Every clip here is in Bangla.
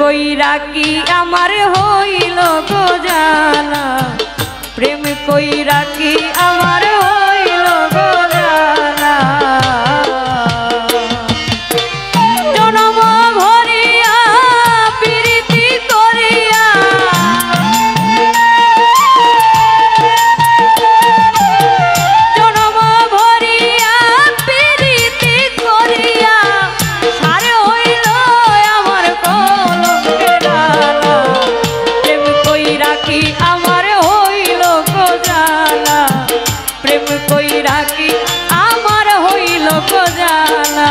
কইরা কি আমার হইল গো জানা, প্রেম কইরা কি আমার হইল গো জানা। জনম ভরিয়া প্রীতি করিয়া, জনম ভরিয়া প্রীতি করিয়া সারে হইল আমার কলঙ্কের ডালা। প্রেম কইরা কি আমার হইল গো জানা, প্রেম কইরা কি আমার হইল গো জানা।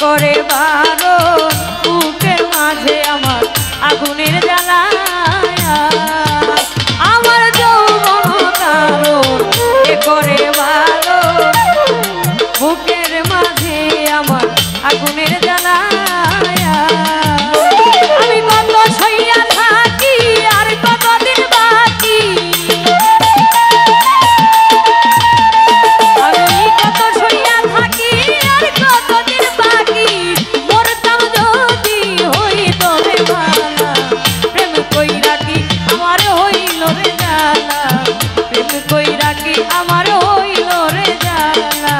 করে বারণ বুকের মাঝে আমার আগুনের জ্বালা, আমার যৌবন কারণ কে করে বারণ বুকের মাঝে আমার আগুনের জ্বালা। আমি কত সইয়া থাকি আর কতদিন বাকি, আমি কত সইয়া থাকি আর কতদিন বাকি, মরতাম যদি হইত রে ভালা। প্রেম কইরা কি আমার হইল রে জানা, প্রেম কইরা কি আমার হইল রে জানা।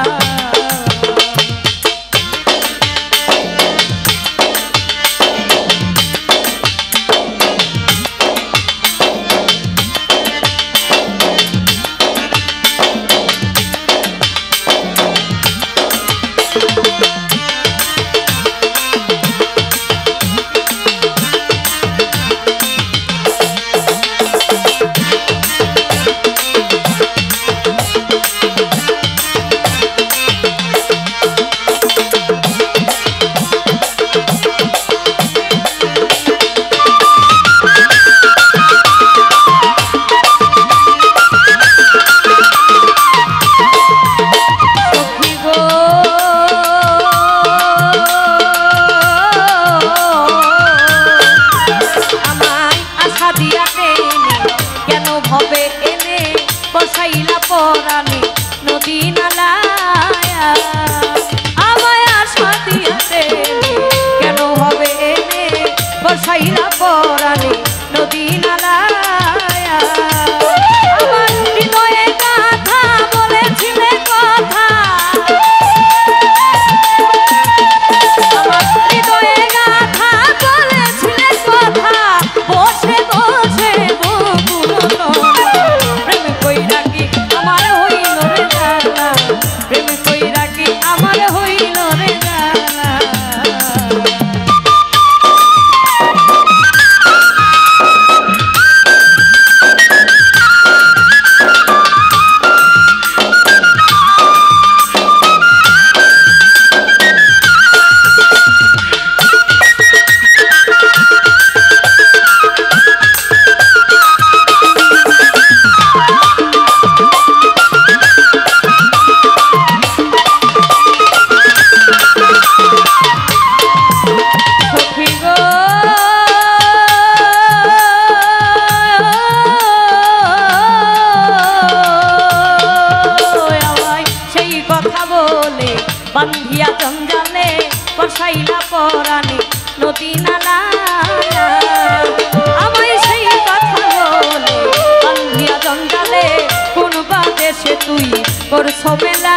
বসাইলা পরানে নদী নালায়া, আমায় আশা দিয়াতে কেন হবে এনে বসাইলা পরানে নদী নালায়া। আমার হৃদয়ে গাথা বলেছিলে কথা, আমার হৃদয়ে গাথা বলেছিলে কথা, বসে বসে বকুল দিনালা আমায় সেই কথা বলে বান্ধিয়া জঞ্জালে কোন বা দেশে তুই করছো মেলা